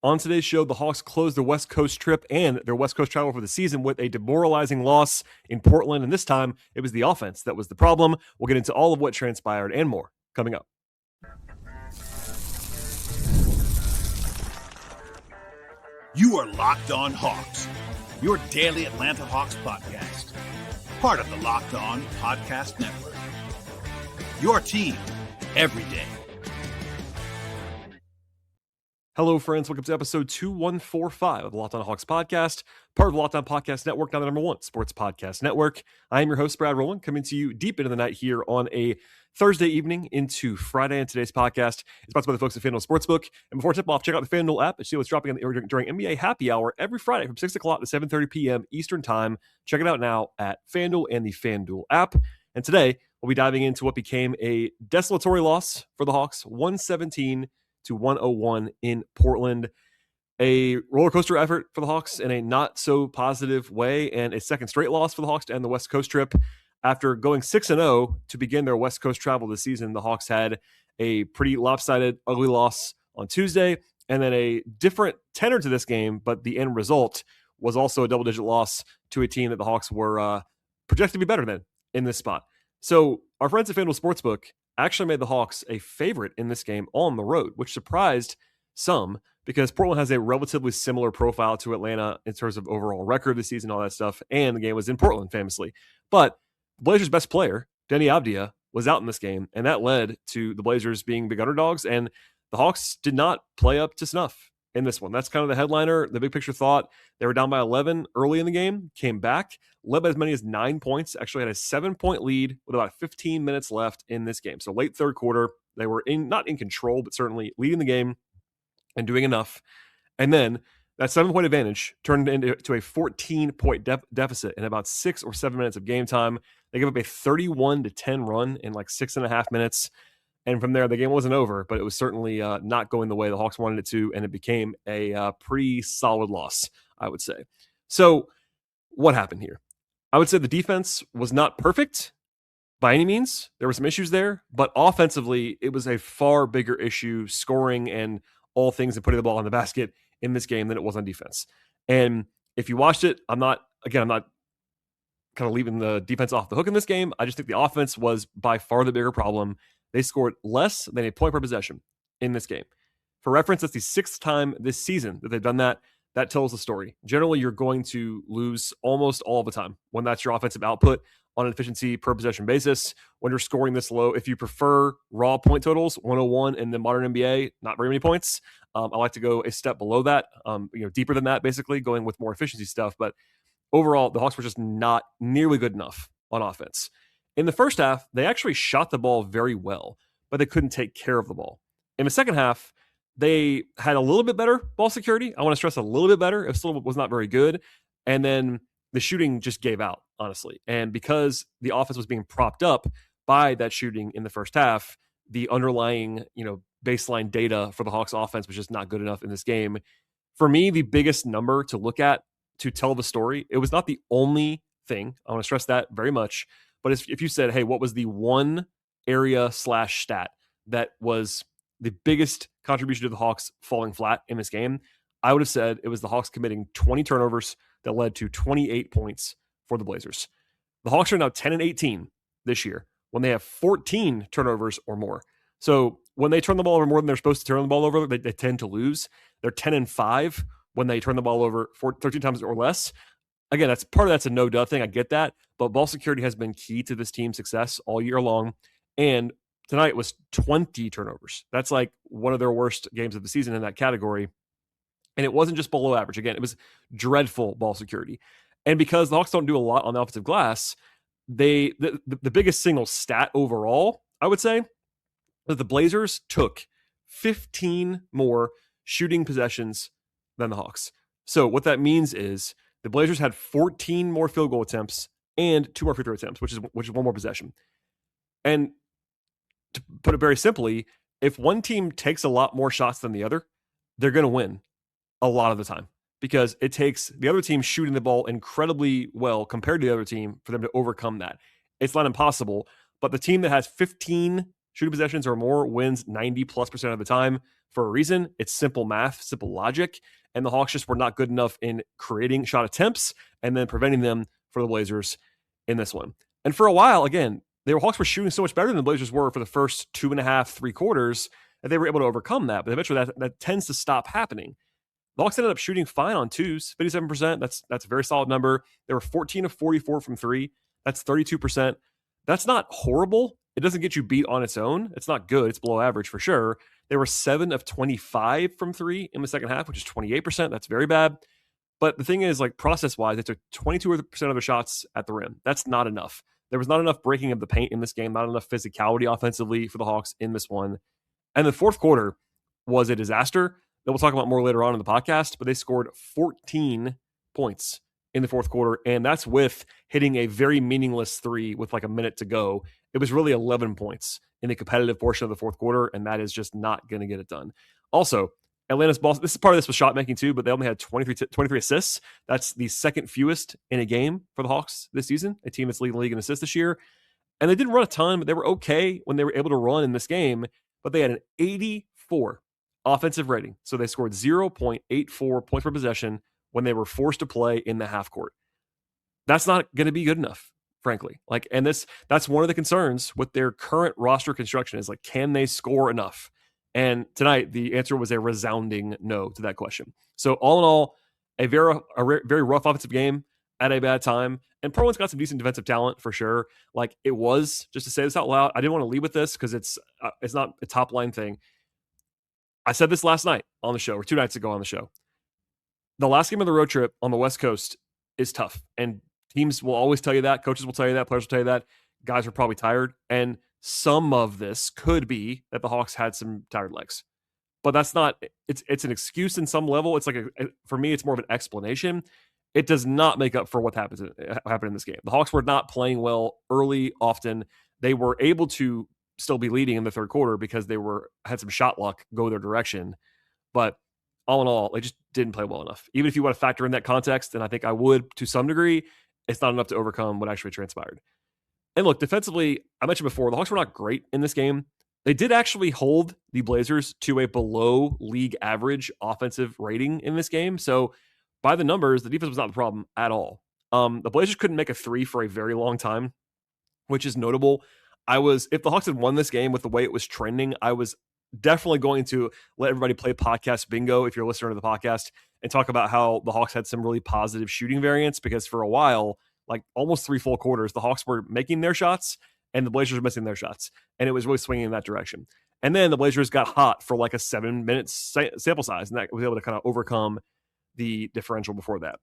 On today's show, the Hawks closed their West Coast trip and their West Coast travel for the season with a demoralizing loss in Portland, and this time it was the offense that was the problem. We'll get into all of what transpired and more coming up. You are Locked On Hawks, your daily Atlanta Hawks podcast, part of the Locked On Podcast Network. Your team every day. Hello, friends. Welcome to episode 2145 of the Locked On Hawks podcast, part of the Locked On Podcast Network, now the number one sports podcast network. I am your host, Brad Rowland, coming to you deep into the night here on a Thursday evening into Friday. And today's podcast is sponsored by the folks at FanDuel Sportsbook. And before tip-off, check out the FanDuel app and see what's dropping during NBA Happy Hour every Friday from 6 o'clock to 7:30 p.m. Eastern Time. Check it out now at FanDuel and the FanDuel app. And today, we'll be diving into what became a desolatory loss for the Hawks, 117-101 in Portland. A roller coaster effort for the Hawks in a not so positive way, and a second straight loss for the Hawks to end the West Coast trip. After going 6-0 to begin their West Coast travel this season, the Hawks had a pretty lopsided, ugly loss on Tuesday, and then a different tenor to this game, but the end result was also a double-digit loss to a team that the Hawks were projected to be better than in this spot. So our friends at FanDuel Sportsbook actually made the Hawks a favorite in this game on the road, which surprised some because Portland has a relatively similar profile to Atlanta in terms of overall record this season, all that stuff, and the game was in Portland famously. But the Blazers' best player, Denny Avdia, was out in this game, and that led to the Blazers being big underdogs, and the Hawks did not play up to snuff in this one. That's kind of the headliner. The big picture thought they were down by 11 early in the game, came back, led by as many as 9 points, actually had a 7-point lead with about 15 minutes left in this game. So late third quarter, they were not in control, but certainly leading the game and doing enough. And then that 7-point advantage turned into a 14-point deficit in about 6 or 7 minutes of game time. They gave up a 31-10 run in like 6.5 minutes. And from there, the game wasn't over, but it was certainly not going the way the Hawks wanted it to, and it became a pretty solid loss, I would say. So what happened here? I would say the defense was not perfect by any means. There were some issues there, but offensively, it was a far bigger issue scoring and all things and putting the ball in the basket in this game than it was on defense. And if you watched it, I'm not kind of leaving the defense off the hook in this game. I just think the offense was by far the bigger problem. They scored less than a point per possession in this game. For reference, that's the 6th time this season that they've done that. That tells the story. Generally, you're going to lose almost all the time when that's your offensive output on an efficiency per possession basis. When you're scoring this low, if you prefer raw point totals, 101 in the modern NBA, not very many points. I like to go a step below that, deeper than that, basically going with more efficiency stuff. But overall, the Hawks were just not nearly good enough on offense. In the first half, they actually shot the ball very well, but they couldn't take care of the ball. In the second half, they had a little bit better ball security. I want to stress a little bit better. It still was not very good. And then the shooting just gave out, honestly. And because the offense was being propped up by that shooting in the first half, the underlying, baseline data for the Hawks offense was just not good enough in this game. For me, the biggest number to look at to tell the story, it was not the only thing. I want to stress that very much. But if you said, hey, what was the one area / stat that was the biggest contribution to the Hawks falling flat in this game, I would have said it was the Hawks committing 20 turnovers that led to 28 points for the Blazers. The Hawks are now 10-18 this year when they have 14 turnovers or more. So when they turn the ball over more than they're supposed to turn the ball over, they tend to lose. They're 10-5 when they turn the ball over 13 times or less. Again, that's a no-duh thing. I get that. But ball security has been key to this team's success all year long. And tonight was 20 turnovers. That's like one of their worst games of the season in that category. And it wasn't just below average. Again, it was dreadful ball security. And because the Hawks don't do a lot on the offensive glass, the biggest single stat overall, I would say, that the Blazers took 15 more shooting possessions than the Hawks. So what that means is the Blazers had 14 more field goal attempts and 2 more free throw attempts, which is one more possession. And to put it very simply, if one team takes a lot more shots than the other, they're going to win a lot of the time because it takes the other team shooting the ball incredibly well compared to the other team for them to overcome that. It's not impossible, but the team that has 15 shooting possessions or more wins 90+% of the time for a reason. It's simple math, simple logic. And the Hawks just were not good enough in creating shot attempts and then preventing them for the Blazers in this one. And for a while, again, the Hawks were shooting so much better than the Blazers were for the first 2.5, 3 quarters that they were able to overcome that. But eventually that tends to stop happening. The Hawks ended up shooting fine on twos, 57%. That's a very solid number. They were 14 of 44 from three. That's 32%. That's not horrible. It doesn't get you beat on its own. It's not good. It's below average for sure. They were 7 of 25 from three in the second half, which is 28%. That's very bad. But the thing is, like, process-wise, they took 22% of their shots at the rim. That's not enough. There was not enough breaking of the paint in this game, not enough physicality offensively for the Hawks in this one. And the fourth quarter was a disaster that we'll talk about more later on in the podcast, but they scored 14 points in the fourth quarter, and that's with hitting a very meaningless three with like a minute to go. It was really 11 points in the competitive portion of the fourth quarter, and that is just not going to get it done. Also, Atlanta's ball, this is part of this was shot making too, but they only had 23 assists. That's the second fewest in a game for the Hawks this season, a team that's leading the league in assists this year. And they didn't run a ton, but they were okay when they were able to run in this game, but they had an 84 offensive rating. So they scored 0.84 points per possession when they were forced to play in the half court. That's not going to be good enough, frankly. Like, and that's one of the concerns with their current roster construction is like, can they score enough? And tonight, the answer was a resounding no to that question. So all in all, a very rough offensive game at a bad time. And Portland's got some decent defensive talent for sure. Like, it was, just to say this out loud, I didn't want to leave with this because it's not a top line thing. I said this last night on the show, or 2 nights ago on the show. The last game of the road trip on the West Coast is tough. And teams will always tell you that. Coaches will tell you that. Players will tell you that. Guys are probably tired. And some of this could be that the Hawks had some tired legs. But that's not, it's an excuse in some level. It's like, for me, it's more of an explanation. It does not make up for what happened in this game. The Hawks were not playing well early, often. They were able to still be leading in the third quarter because they had some shot luck go their direction. But all in all, they just didn't play well enough. Even if you want to factor in that context, and I think I would to some degree, it's not enough to overcome what actually transpired. And look, defensively, I mentioned before, the Hawks were not great in this game. They did actually hold the Blazers to a below league average offensive rating in this game. So by the numbers, the defense was not the problem at all. The Blazers couldn't make a three for a very long time, which is notable. If the Hawks had won this game with the way it was trending, I was definitely going to let everybody play podcast bingo if you're a listener to the podcast and talk about how the Hawks had some really positive shooting variance, because for a while, like almost 3 full quarters, the Hawks were making their shots and the Blazers were missing their shots. And it was really swinging in that direction. And then the Blazers got hot for like a 7-minute sample size, and that was able to kind of overcome the differential before that.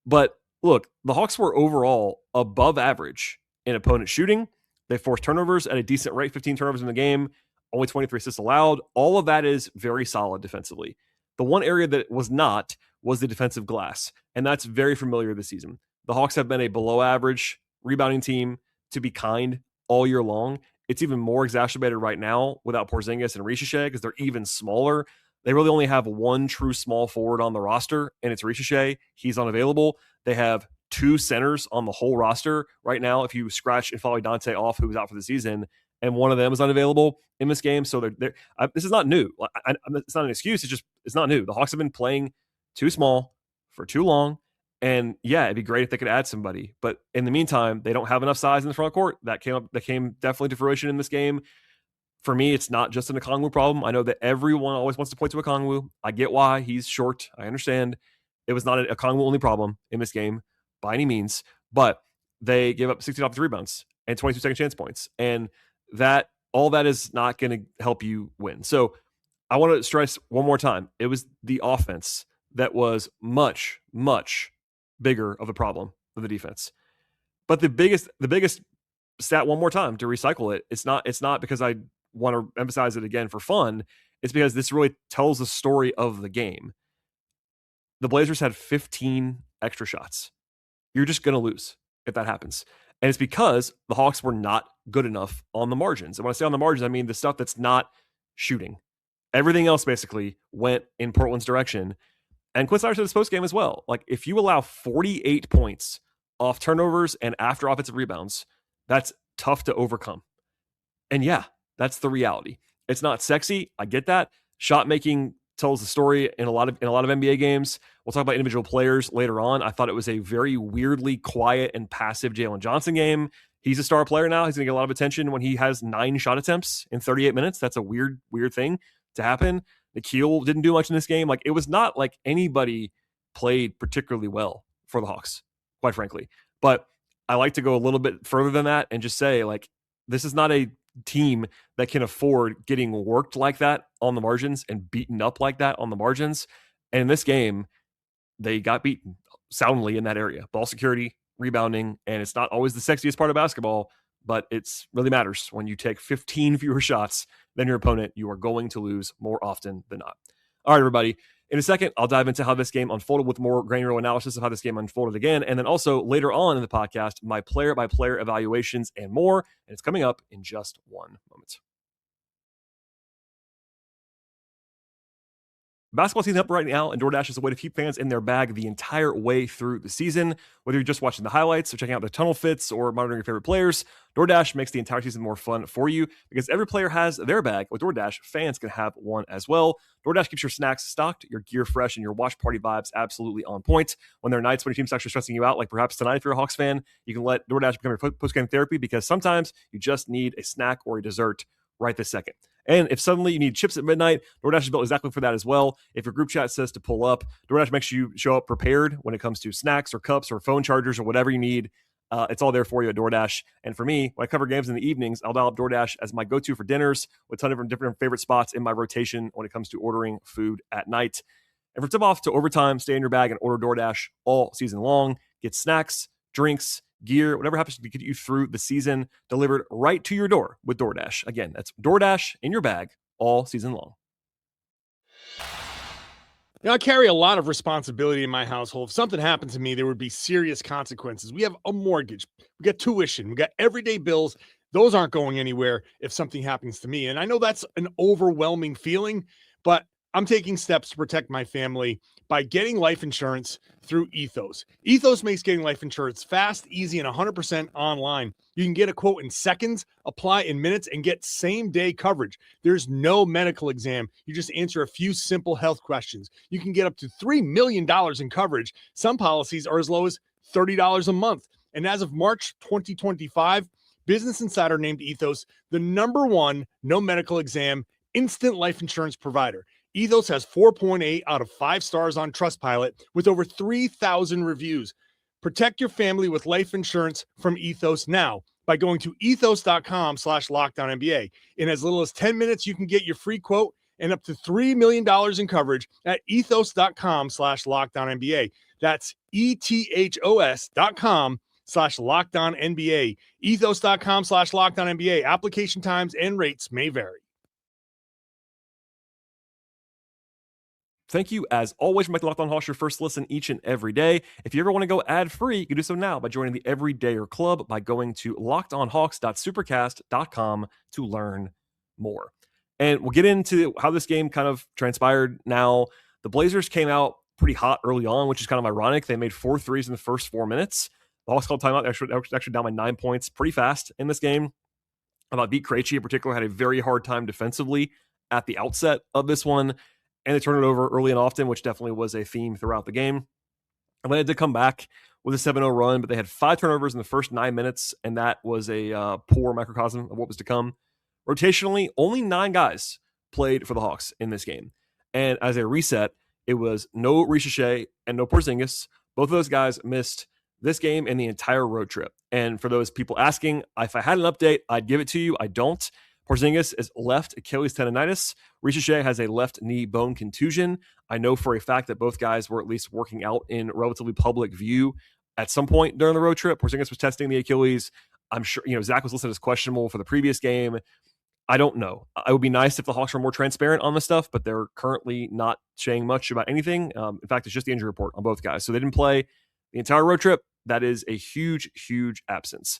But look, the Hawks were overall above average in opponent shooting. They forced turnovers at a decent rate, 15 turnovers in the game, only 23 assists allowed. All of that is very solid defensively. The one area that was not was the defensive glass, and that's very familiar this season. The Hawks have been a below average rebounding team, to be kind, all year long. It's even more exacerbated right now without Porzingis and Ricochet because they're even smaller. They really only have one true small forward on the roster, and it's Ricochet. He's unavailable. They have 2 centers on the whole roster right now. If you scratch and follow Dante off, who was out for the season, and one of them is unavailable in this game. So this is not new. It's not an excuse. It's not new. The Hawks have been playing too small for too long. And yeah, it'd be great if they could add somebody. But in the meantime, they don't have enough size in the front court. That came definitely to fruition in this game. For me, it's not just an Okongwu problem. I know that everyone always wants to point to Okongwu. I get why. He's short. I understand. It was not an Okongwu only problem in this game by any means. But they gave up 16 offensive rebounds and 22 second chance points. And all that is not going to help you win. So I want to stress one more time. It was the offense that was much, much bigger of a problem than the defense. But the biggest stat, one more time to recycle it, it's not because I want to emphasize it again for fun. It's because this really tells the story of the game. The Blazers had 15 extra shots. You're just going to lose if that happens. And it's because the Hawks were not good enough on the margins. And when I say on the margins, I mean the stuff that's not shooting. Everything else basically went in Portland's direction. And Quinn Snyder said this post game as well. Like, if you allow 48 points off turnovers and after offensive rebounds, that's tough to overcome. And yeah, That's the reality. It's not sexy. I get that. Shot making tells the story in a lot of NBA games. We'll talk about individual players later on. I thought it was a very weirdly quiet and passive Jalen Johnson game. He's a star player now. He's going to get a lot of attention when he has 9 shot attempts in 38 minutes. That's a weird thing to happen. Nikhil didn't do much in this game. Like, it was not like anybody played particularly well for the Hawks, quite frankly. But I like to go a little bit further than that and just say, like, this is not a team that can afford getting worked like that on the margins and beaten up like that on the margins. And in this game, they got beaten soundly in that area. Ball security, rebounding, and it's not always the sexiest part of basketball, but it's really matters. When you take 15 fewer shots than your opponent, you are going to lose more often than not. All right, everybody. In a second, I'll dive into how this game unfolded with more granular analysis of how this game unfolded again. And then also later on in the podcast, my player-by-player evaluations and more. And it's coming up in just one moment. Basketball season up right now, and DoorDash is a way to keep fans in their bag the entire way through the season. Whether you're just watching the highlights or checking out the tunnel fits or monitoring your favorite players, DoorDash makes the entire season more fun for you because every player has their bag. With DoorDash, fans can have one as well. DoorDash keeps your snacks stocked, your gear fresh, and your watch party vibes absolutely on point. When there are nights when your team's actually stressing you out, like perhaps tonight if you're a Hawks fan, you can let DoorDash become your post-game therapy because sometimes you just need a snack or a dessert right this second. And if suddenly you need chips at midnight, DoorDash is built exactly for that as well. If your group chat says to pull up, DoorDash makes you show up prepared when it comes to snacks or cups or phone chargers or whatever you need. It's all there for you at DoorDash. And for me, when I cover games in the evenings, I'll dial up DoorDash as my go-to for dinners with a ton of different favorite spots in my rotation when it comes to ordering food at night. And for tip-off to overtime, stay in your bag and order DoorDash all season long. Get snacks, drinks, gear, whatever happens to get you through the season, delivered right to your door with DoorDash. Again, that's DoorDash in your bag all season long. I carry a lot of responsibility in my household. If something happened to me, there would be serious consequences. We have a mortgage, we got tuition, we got everyday bills. Those aren't going anywhere if something happens to me. And I know that's an overwhelming feeling, but I'm taking steps to protect my family by getting life insurance through Ethos. Ethos makes getting life insurance fast, easy, and 100% online. You can get a quote in seconds, apply in minutes, and get same-day coverage. There's no medical exam. You just answer a few simple health questions. You can get up to $3 million in coverage. Some policies are as low as $30 a month. And as of March 2025, Business Insider named Ethos the #1 no medical exam instant life insurance provider. Ethos has 4.8 out of 5 stars on Trustpilot with over 3,000 reviews. Protect your family with life insurance from Ethos now by going to ethos.com/LocdownNBA. In as little as 10 minutes, you can get your free quote and up to $3 million in coverage at ethos.com/LocdownNBA. That's ethos.com/LocdownNBA. Ethos.com/LocdownNBA. Application times and rates may vary. Thank you, as always, for making Locked On Hawks your first listen each and every day. If you ever want to go ad-free, you can do so now by joining the Everydayer Club by going to lockedonhawks.supercast.com to learn more. And we'll get into how this game kind of transpired now. The Blazers came out pretty hot early on, which is kind of ironic. They made 4 threes in the first 4 minutes. The Hawks called timeout, actually down by 9 points pretty fast in this game. I thought Beat Krejci in particular had a very hard time defensively at the outset of this one. And they turned it over early and often, which definitely was a theme throughout the game. Atlanta did come back with a 7-0 run, but they had 5 turnovers in the first 9 minutes, and that was a poor microcosm of what was to come. Rotationally, only 9 guys played for the Hawks in this game. And as a reset, it was no Ricochet and no Porzingis. Both of those guys missed this game and the entire road trip. And for those people asking, if I had an update, I'd give it to you. I don't. Porzingis is left Achilles tendonitis. Ricochet has a left knee bone contusion. I know for a fact that both guys were at least working out in relatively public view at some point during the road trip. Porzingis was testing the Achilles. I'm sure, Zach was listed as questionable for the previous game. I don't know. It would be nice if the Hawks were more transparent on this stuff, but they're currently not saying much about anything. In fact, it's just the injury report on both guys. So they didn't play the entire road trip. That is a huge, huge absence.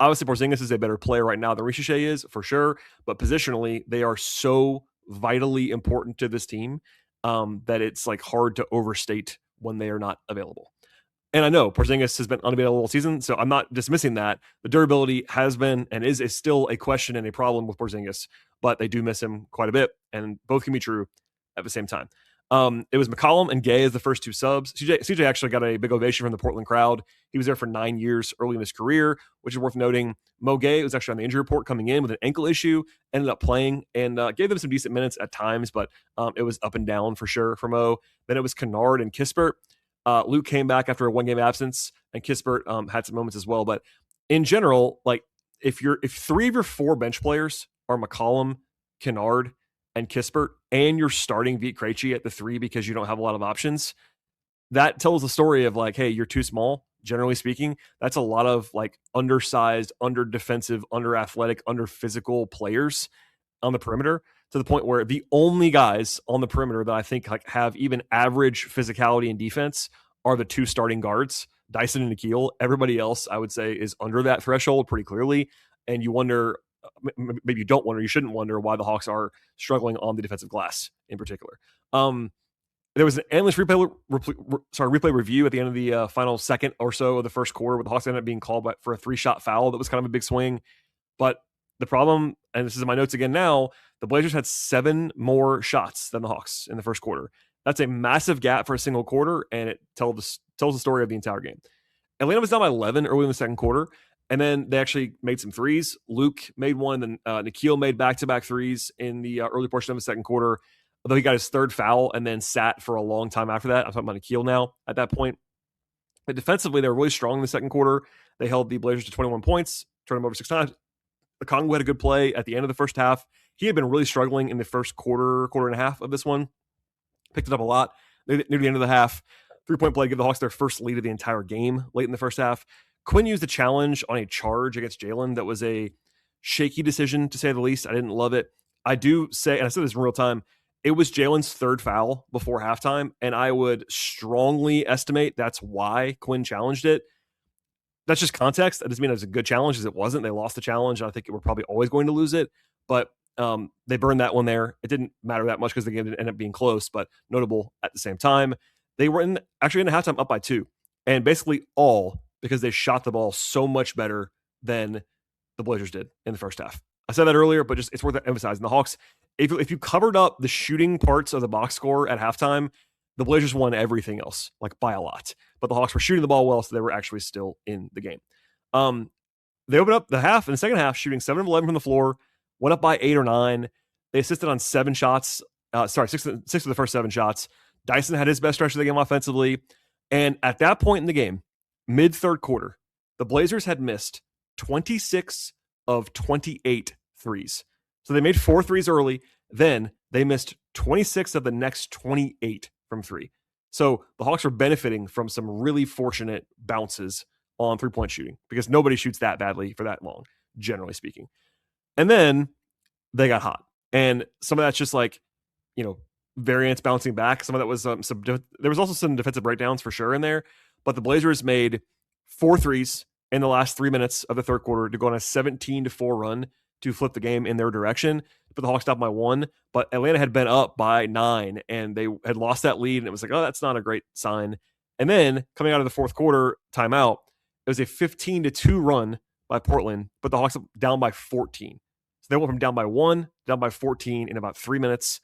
Obviously, Porzingis is a better player right now than Ricochet is, for sure. But positionally, they are so vitally important to this team that it's like hard to overstate when they are not available. And I know Porzingis has been unbeatable all season, so I'm not dismissing that. The durability has been and is still a question and a problem with Porzingis, but they do miss him quite a bit, and both can be true at the same time. It was McCollum and Gay as the first two subs. CJ actually got a big ovation from the Portland crowd. He was there for 9 years early in his career, which is worth noting. Mo Gay was actually on the injury report coming in with an ankle issue, ended up playing and gave them some decent minutes at times, but it was up and down for sure for Mo. Then it was Kennard and Kispert. Luke came back after a 1-game absence, and Kispert had some moments as well. But in general, like if 3 of your 4 bench players are McCollum, Kennard, and Kispert, and you're starting Vit Krejci at the 3 because you don't have a lot of options, that tells the story of like, hey, you're too small. Generally speaking, that's a lot of like undersized, under defensive, under athletic, under physical players on the perimeter, to the point where the only guys on the perimeter that I think like have even average physicality and defense are the 2 starting guards, Dyson and Nikhil. Everybody else, I would say, is under that threshold pretty clearly. And you wonder, maybe you don't wonder, you shouldn't wonder why the Hawks are struggling on the defensive glass in particular. There was an endless replay review at the end of the final second or so of the first quarter, where the Hawks ended up being called for a 3-shot foul. That was kind of a big swing. But the problem, and this is in my notes again now, the Blazers had 7 more shots than the Hawks in the first quarter. That's a massive gap for a single quarter, and it tells the story of the entire game. Atlanta was down by 11 early in the second quarter, and then they actually made some threes. Luke made one, and then Nikhil made back-to-back threes in the early portion of the second quarter, although he got his 3rd foul and then sat for a long time after that. I'm talking about Nikhil now at that point. But defensively, they were really strong in the second quarter. They held the Blazers to 21 points, turned them over 6 times. Okongwu had a good play at the end of the first half. He had been really struggling in the first quarter and a half of this one. Picked it up a lot near the end of the half. 3-point play to give the Hawks their first lead of the entire game late in the first half. Quinn used a challenge on a charge against Jalen that was a shaky decision, to say the least. I didn't love it. I do say, and I said this in real time, it was Jalen's 3rd foul before halftime, and I would strongly estimate that's why Quinn challenged it. That's just context. That doesn't mean it was a good challenge, as it wasn't. They lost the challenge, and I think we're probably always going to lose it. But they burned that one there. It didn't matter that much because the game didn't end up being close, but notable at the same time. They were actually in the halftime up by 2, and basically all because they shot the ball so much better than the Blazers did in the first half. I said that earlier, but just it's worth emphasizing. The Hawks, if you covered up the shooting parts of the box score at halftime, the Blazers won everything else, like by a lot. But the Hawks were shooting the ball well, so they were actually still in the game. They opened up the half in the second half, shooting 7 of 11 from the floor, went up by 8 or 9. They assisted on 7 shots. 6 of the first 7 shots. Dyson had his best stretch of the game offensively. And at that point in the game, mid-third quarter, the Blazers had missed 26 of 28 threes. So they made 4 threes early. Then they missed 26 of the next 28 from 3. So the Hawks were benefiting from some really fortunate bounces on 3-point shooting because nobody shoots that badly for that long, generally speaking. And then they got hot. And some of that's just like, variance bouncing back. Some of that was there was also some defensive breakdowns for sure in there. But the Blazers made 4 threes in the last 3 minutes of the third quarter to go on a 17-4 run to flip the game in their direction. But the Hawks stopped by 1. But Atlanta had been up by 9, and they had lost that lead. And it was like, oh, that's not a great sign. And then coming out of the fourth quarter timeout, it was a 15-2 run by Portland, but the Hawks down by 14. So they went from down by 1, down by 14 in about 3 minutes.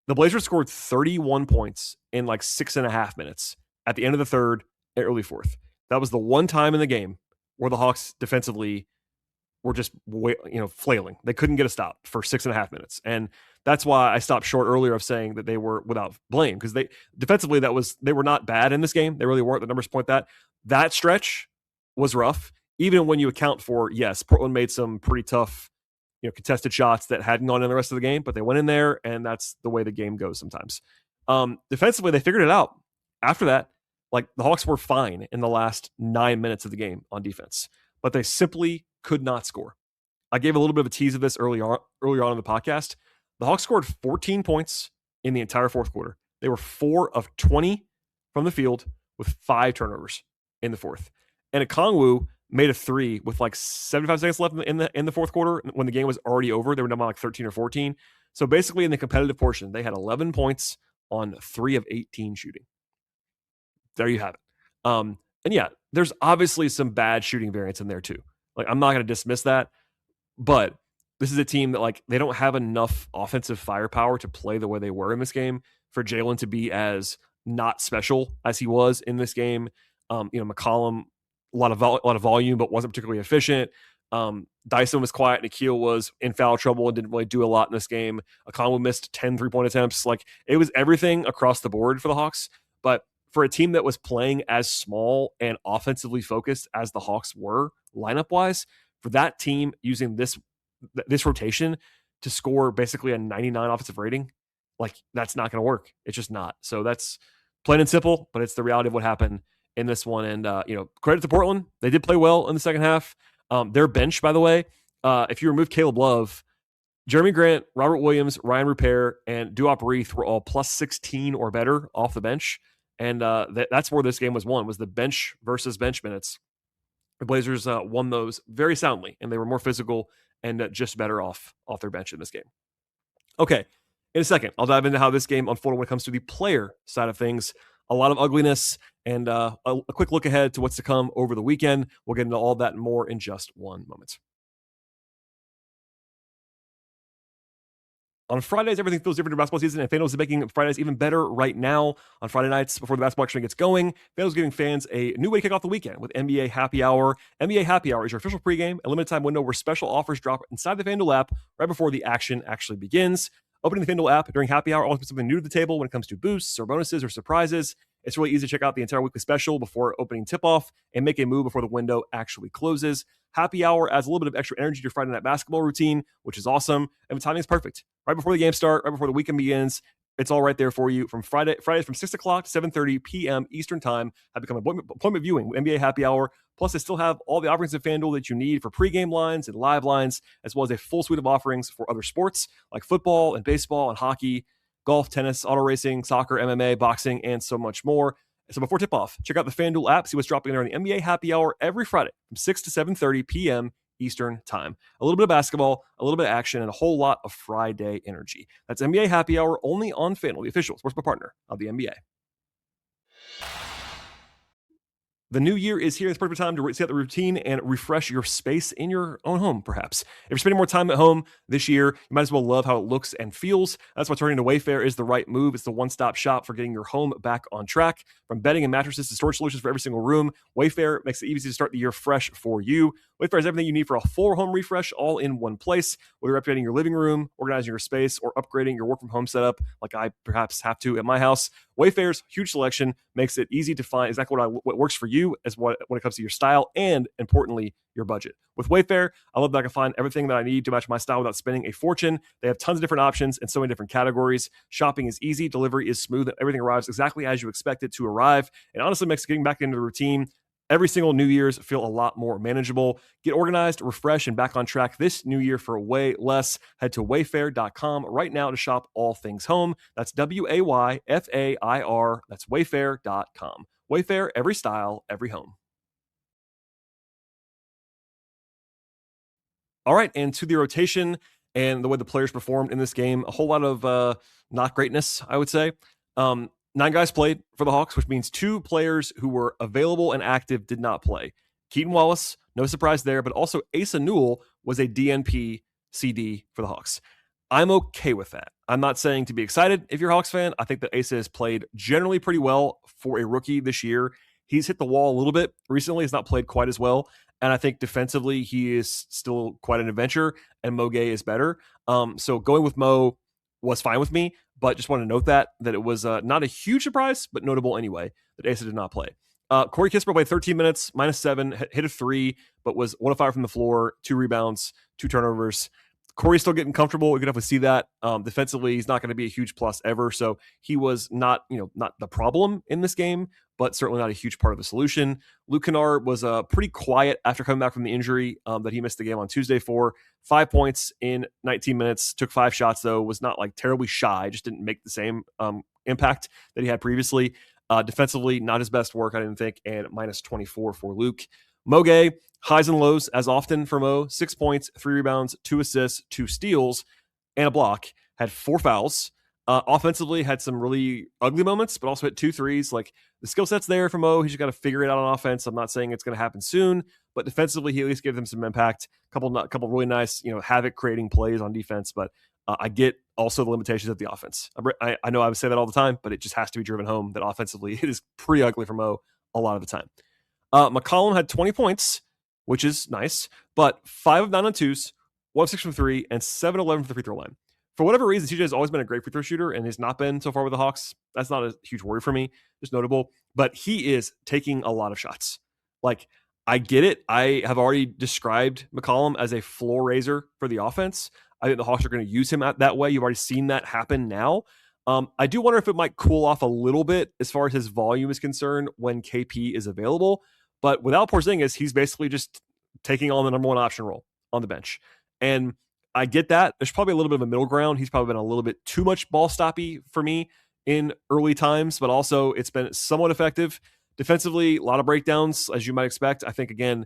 The Blazers scored 31 points in like 6.5 minutes at the end of the third and early fourth. That was the one time in the game where the Hawks defensively were just flailing. They couldn't get a stop for 6.5 minutes. And that's why I stopped short earlier of saying that they were without blame, because they defensively they were not bad in this game. They really weren't. The numbers point that stretch was rough, even when you account for, yes, Portland made some pretty tough contested shots that hadn't gone in the rest of the game, but they went in there, and that's the way the game goes sometimes. Defensively, they figured it out. After that, like the Hawks were fine in the last 9 minutes of the game on defense, but they simply could not score. I gave a little bit of a tease of this earlier on in the podcast. The Hawks scored 14 points in the entire fourth quarter. They were 4 of 20 from the field with 5 turnovers in the fourth. And Okongwu made a 3 with like 75 seconds left in the fourth quarter when the game was already over. They were down by like 13 or 14. So basically in the competitive portion, they had 11 points on 3 of 18 shooting. There you have it. And yeah, there's obviously some bad shooting variance in there too. Like, I'm not going to dismiss that, but this is a team that, like, they don't have enough offensive firepower to play the way they were in this game for Jalen to be as not special as he was in this game. McCollum, a lot of volume, but wasn't particularly efficient. Dyson was quiet. Nikhil was in foul trouble and didn't really do a lot in this game. Okongwu missed 10 3-point attempts. Like, it was everything across the board for the Hawks. But for a team that was playing as small and offensively focused as the Hawks were lineup-wise, for that team using this rotation to score basically a 99 offensive rating, like, that's not going to work. It's just not. So that's plain and simple, but it's the reality of what happened in this one. And, credit to Portland. They did play well in the second half. Their bench, by the way, if you remove Caleb Love, Jeremy Grant, Robert Williams, Ryan Rupert, and Duop Reith were all plus 16 or better off the bench. And that's where this game was won, was the bench versus bench minutes. The Blazers won those very soundly, and they were more physical and just better off their bench in this game. Okay, in a second, I'll dive into how this game unfolded when it comes to the player side of things. A lot of ugliness and a quick look ahead to what's to come over the weekend. We'll get into all that and more in just one moment. On Fridays, everything feels different in basketball season, and FanDuel is making Fridays even better right now. On Friday nights, before the basketball action gets going, FanDuel is giving fans a new way to kick off the weekend with NBA Happy Hour. NBA Happy Hour is your official pregame, a limited time window where special offers drop inside the FanDuel app right before the action actually begins. Opening the FanDuel app during Happy Hour always puts something new to the table when it comes to boosts or bonuses or surprises. It's really easy to check out the entire weekly special before opening tip-off and make a move before the window actually closes. Happy Hour adds a little bit of extra energy to your Friday night basketball routine, which is awesome, and the timing is perfect. Right before the game start, right before the weekend begins, it's all right there for you. From Fridays from 6 o'clock to 7:30 p.m. Eastern Time have become appointment viewing with NBA Happy Hour. Plus, they still have all the offerings of FanDuel that you need for pregame lines and live lines, as well as a full suite of offerings for other sports like football and baseball and hockey, golf, tennis, auto racing, soccer, MMA, boxing, and so much more. So before tip-off, check out the FanDuel app, see what's dropping there on the NBA Happy Hour every Friday from 6 to 7:30 p.m. Eastern Time. A little bit of basketball, a little bit of action, and a whole lot of Friday energy. That's NBA Happy Hour only on FanDuel, the official sportsbook partner of the NBA. The new year is here. It's perfect time to set the routine and refresh your space in your own home, perhaps. If you're spending more time at home this year, you might as well love how it looks and feels. That's why turning to Wayfair is the right move. It's the one-stop shop for getting your home back on track. From bedding and mattresses to storage solutions for every single room, Wayfair makes it easy to start the year fresh for you. Wayfair has everything you need for a full home refresh all in one place. Whether you're updating your living room, organizing your space, or upgrading your work-from-home setup like I perhaps have to at my house, Wayfair's huge selection makes it easy to find exactly what works for you as when it comes to your style and, importantly, your budget. With Wayfair, I love that I can find everything that I need to match my style without spending a fortune. They have tons of different options and so many different categories. Shopping is easy, delivery is smooth, and everything arrives exactly as you expect it to arrive. And honestly makes getting back into the routine every single New Year's feel a lot more manageable. Get organized, refresh, and back on track this new year for way less. Head to wayfair.com right now to shop all things home. That's WAYFAIR. That's wayfair.com. Wayfair, every style, every home. All right, and to the rotation and the way the players performed in this game, a whole lot of not greatness, I would say. 9 guys played for the Hawks, which means 2 players who were available and active did not play. Keaton Wallace, no surprise there, but also Asa Newell was a DNP CD for the Hawks. I'm okay with that. I'm not saying to be excited if you're a Hawks fan. I think that Asa has played generally pretty well for a rookie this year. He's hit the wall a little bit recently. He's not played quite as well. And I think defensively, he is still quite an adventure, and Mo Gay is better. So going with Mo was fine with me, but just want to note that it was not a huge surprise, but notable anyway, that Asa did not play. Corey Kispert played 13 minutes, -7, hit a 3, but was 1 of 5 from the floor, 2 rebounds, 2 turnovers. Corey's still getting comfortable. We can definitely see that. Defensively, he's not going to be a huge plus ever. So he was not the problem in this game, but certainly not a huge part of the solution. Luke Kennard was pretty quiet after coming back from the injury that he missed the game on Tuesday for. 5 points in 19 minutes, took 5 shots though, was not like terribly shy, just didn't make the same impact that he had previously. Defensively, not his best work, I didn't think, and -24 for Luke. Mo Gay, highs and lows as often for Mo. 6 points, 3 rebounds, 2 assists, 2 steals, and a block. Had 4 fouls. Offensively, had some really ugly moments, but also hit 2 threes. Like, the skill set's there for Mo. He's just got to figure it out on offense. I'm not saying it's going to happen soon, but defensively, he at least gave them some impact. Couple really nice, havoc creating plays on defense. But I get also the limitations of the offense. I know I would say that all the time, but it just has to be driven home that offensively it is pretty ugly for Mo a lot of the time. McCollum had 20 points, which is nice, but 5 of 9 on twos, 1 of 6 from 3, and 7 of 11 from the free throw line. For whatever reason, CJ has always been a great free throw shooter and has not been so far with the Hawks. That's not a huge worry for me. Just notable. But he is taking a lot of shots. Like, I get it. I have already described McCollum as a floor raiser for the offense. I think the Hawks are going to use him that way. You've already seen that happen now. I do wonder if it might cool off a little bit as far as his volume is concerned when KP is available. But without Porzingis, he's basically just taking on the number one option role on the bench. And I get that. There's probably a little bit of a middle ground. He's probably been a little bit too much ball stoppy for me in early times, but also it's been somewhat effective. Defensively, a lot of breakdowns, as you might expect. I think, again,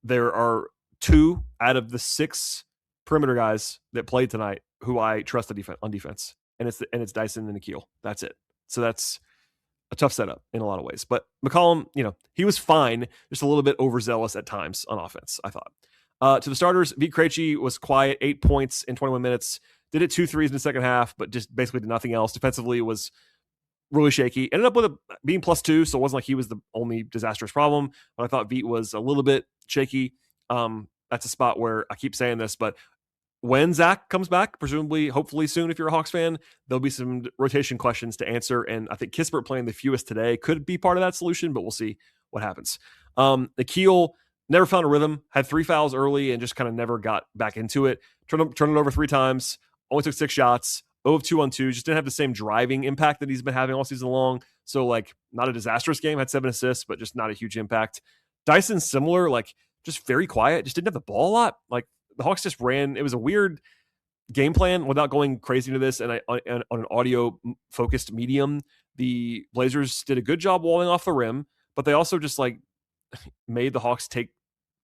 there are 2 out of the 6 perimeter guys that played tonight who I trust on defense, and it's Dyson and Nikhil. That's it. So that's a tough setup in a lot of ways. But McCollum, he was fine, just a little bit overzealous at times on offense, I thought. To the starters, Vit Krejci was quiet, 8 points in 21 minutes. Did it 2 threes in the second half, but just basically did nothing else. Defensively was really shaky. Ended up with being +2, so it wasn't like he was the only disastrous problem. But I thought Vit was a little bit shaky. That's a spot where I keep saying this, but when Zach comes back, presumably, hopefully soon, if you're a Hawks fan, there'll be some rotation questions to answer. And I think Kispert playing the fewest today could be part of that solution, but we'll see what happens. Nikhil never found a rhythm, had 3 fouls early and just kind of never got back into it. Turned it over 3 times, only took 6 shots, 0 of 2 on 2, just didn't have the same driving impact that he's been having all season long. So, not a disastrous game, had 7 assists, but just not a huge impact. Dyson, similar, just very quiet, just didn't have the ball a lot. The Hawks just ran. It was a weird game plan without going crazy into this. And on an audio-focused medium, the Blazers did a good job walling off the rim, but they also just made the Hawks take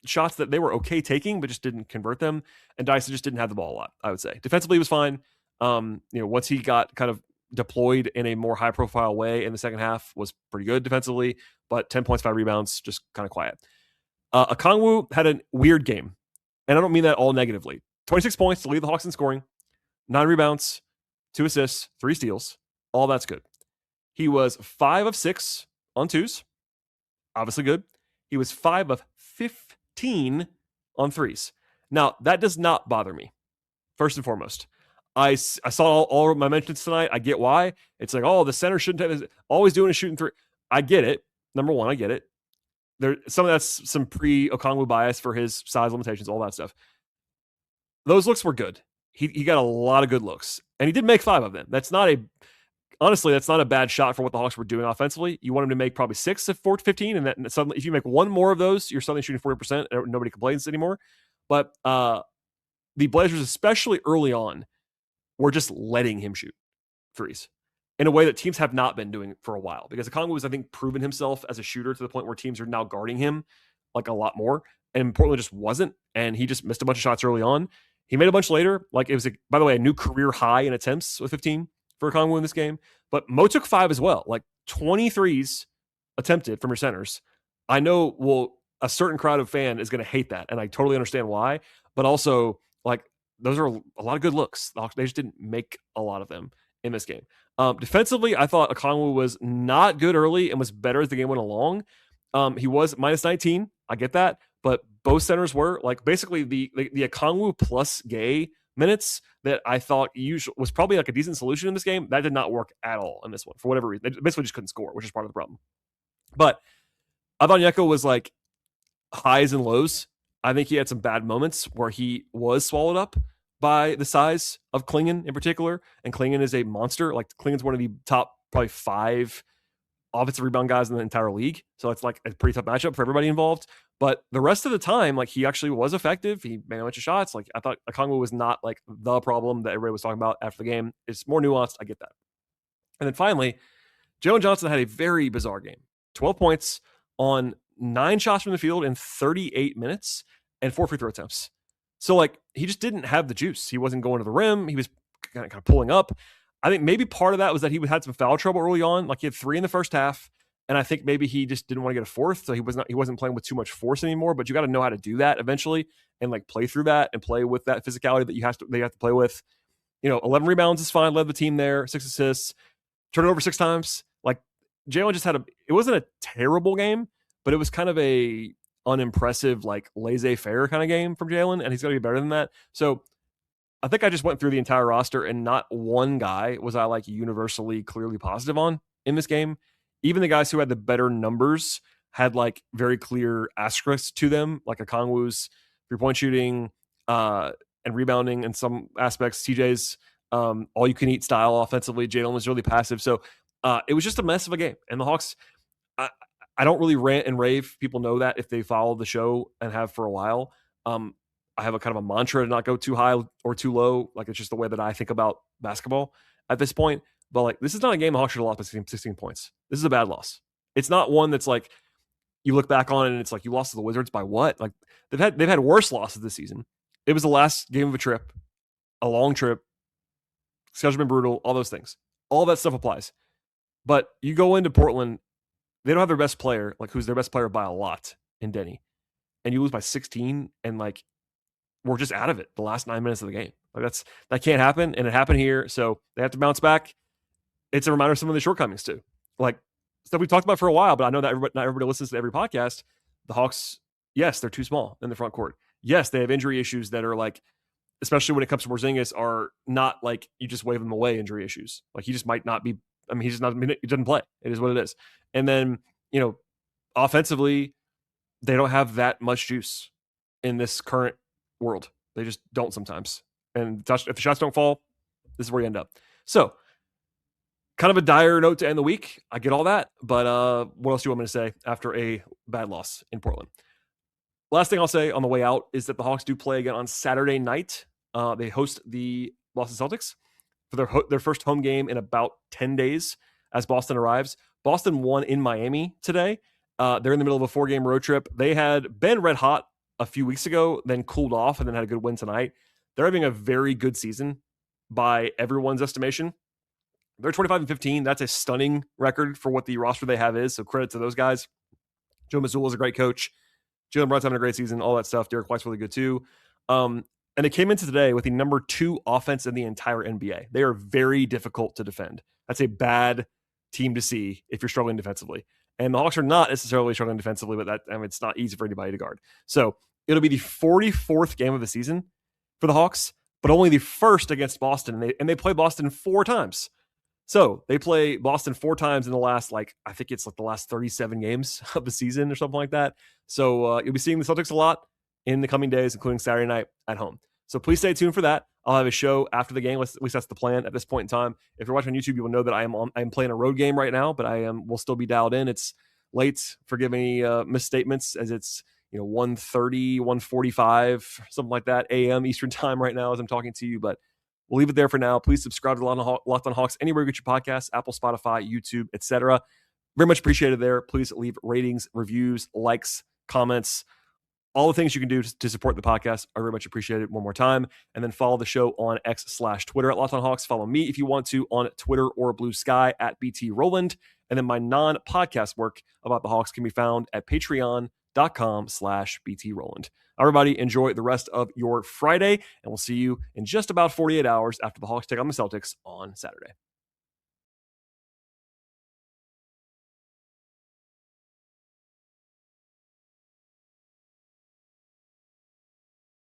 shots that they were okay taking, but just didn't convert them. And Dyson just didn't have the ball a lot, I would say. Defensively, he was fine. Once he got kind of deployed in a more high-profile way in the second half, was pretty good defensively, but 10 points, 5 rebounds, just kind of quiet. Okongwu had a weird game, and I don't mean that all negatively. 26 points to lead the Hawks in scoring, 9 rebounds, 2 assists, 3 steals. All that's good. He was 5 of 6 on twos. Obviously good. He was 5 of 15 on threes. Now, that does not bother me, first and foremost. I saw all of my mentions tonight. I get why. It's the center shouldn't have always doing a shooting 3. I get it. Number one, I get it. Some of that's some pre-Okongwu bias for his size limitations, all that stuff. Those looks were good. He got a lot of good looks, and he did make 5 of them. Honestly, that's not a bad shot for what the Hawks were doing offensively. You want him to make probably 6 of 15, and suddenly, if you make one more of those, you're suddenly shooting 40%. And nobody complains anymore. But the Blazers, especially early on, were just letting him shoot threes in a way that teams have not been doing for a while. Because Okongwu has, I think, proven himself as a shooter to the point where teams are now guarding him a lot more. And Portland just wasn't, and he just missed a bunch of shots early on. He made a bunch later. It was, by the way, a new career high in attempts with 15 for Okongwu in this game. But Mo took 5 as well. 23s attempted from your centers. I know, a certain crowd of fan is going to hate that, and I totally understand why. But also, those are a lot of good looks. They just didn't make a lot of them in this game. Defensively, I thought Okongwu was not good early and was better as the game went along. He was minus 19. I get that. But both centers were basically the Okongwu plus Gay minutes that I thought was probably a decent solution in this game. That did not work at all in this one for whatever reason. They basically just couldn't score, which is part of the problem. But I thought Onyeka was highs and lows. I think he had some bad moments where he was swallowed up by the size of Klingon in particular. And Klingon is a monster. Klingon's one of the top probably 5 offensive rebound guys in the entire league. So it's a pretty tough matchup for everybody involved. But the rest of the time, he actually was effective. He made a bunch of shots. I thought Okongwu was not the problem that everybody was talking about after the game. It's more nuanced. I get that. And then finally, Jalen Johnson had a very bizarre game. 12 points on 9 shots from the field in 38 minutes and 4 free throw attempts. So he just didn't have the juice. He wasn't going to the rim. He was kind of pulling up. I think maybe part of that was that he had some foul trouble early on. Like he had 3 in the first half. And I think maybe he just didn't want to get a fourth. So he wasn't playing with too much force anymore, but you got to know how to do that eventually and like play through that and play with that physicality that you have to play with. 11 rebounds is fine. Led the team there, 6 assists, turned it over 6 times. Like Jalen just it wasn't a terrible game, but it was kind of a unimpressive, like laissez-faire kind of game from Jalen. And he's got to be better than that. So I think I just went through the entire roster and not one guy was I like universally clearly positive on in this game. Even the guys who had the better numbers had like very clear asterisks to them, like Okongwu's 3-point shooting and rebounding in some aspects. TJ's all you can eat style offensively. Jalen was really passive. So it was just a mess of a game. And the Hawks, I don't really rant and rave. People know that if they follow the show and have for a while. I have a kind of a mantra to not go too high or too low. Like it's just the way that I think about basketball at this point. But like this is not a game the Hawks should have lost by 16 points. This is a bad loss. It's not one that's like you look back on it and it's like you lost to the Wizards by what? Like they've had worse losses this season. It was the last game of a trip, a long trip. Schedule's been brutal. All those things. All that stuff applies. But you go into Portland, they don't have their best player, like who's their best player by a lot in Denny, and you lose by 16, and like we're just out of it the last 9 minutes of the game. Like that can't happen, and it happened here, so they have to bounce back. It's a reminder of some of the shortcomings too, like stuff we've talked about for a while. But I know that not everybody listens to every podcast. The Hawks, yes, they're too small in the front court. Yes, they have injury issues that are like, especially when it comes to Porzingis, are not like you just wave them away injury issues. Like he just might not be. I mean, he doesn't play. It is what it is. And then offensively, they don't have that much juice in this current world. They just don't sometimes. And if the shots don't fall, this is where you end up. So kind of a dire note to end the week. I get all that. But what else do you want me to say after a bad loss in Portland? Last thing I'll say on the way out is that the Hawks do play again on Saturday night. They host the Boston Celtics for their first home game in about 10 days as Boston arrives. Boston won in Miami today. They're in the middle of a 4-game road trip. They had been red hot a few weeks ago, then cooled off, and then had a good win tonight. They're having a very good season by everyone's estimation. They're 25-15. That's a stunning record for what the roster they have is. So credit to those guys. Joe Mazzulla is a great coach. Jalen Brown's having a great season. All that stuff. Derek White's really good too. And they came into today with the number 2 offense in the entire NBA. They are very difficult to defend. That's a bad team to see if you're struggling defensively. And the Hawks are not necessarily struggling defensively, but it's not easy for anybody to guard. So it'll be the 44th game of the season for the Hawks, but only the first against Boston. And they play Boston 4 times. So they play Boston 4 times in the last, I think it's like the last 37 games of the season or something like that. So you'll be seeing the Celtics a lot in the coming days, including Saturday night at home. So please stay tuned for that. I'll have a show after the game. At least that's the plan at this point in time. If you're watching on YouTube, you will know that I'm playing a road game right now, but will still be dialed in. It's late. Forgive any misstatements, as it's 1:30, 1:45, something like that a.m. Eastern time right now as I'm talking to you. But we'll leave it there for now. Please subscribe to Locked on Hawks anywhere you get your podcasts, Apple, Spotify, YouTube, etc. Very much appreciated there. Please leave ratings, reviews, likes, comments. All the things you can do to support the podcast are very much appreciated. One more time. And then follow the show on X/Twitter at Locked on Hawks. Follow me if you want to on Twitter or Blue Sky at BT Rowland. And then my non-podcast work about the Hawks can be found at patreon.com/BT Rowland. Everybody, enjoy the rest of your Friday, and we'll see you in just about 48 hours after the Hawks take on the Celtics on Saturday.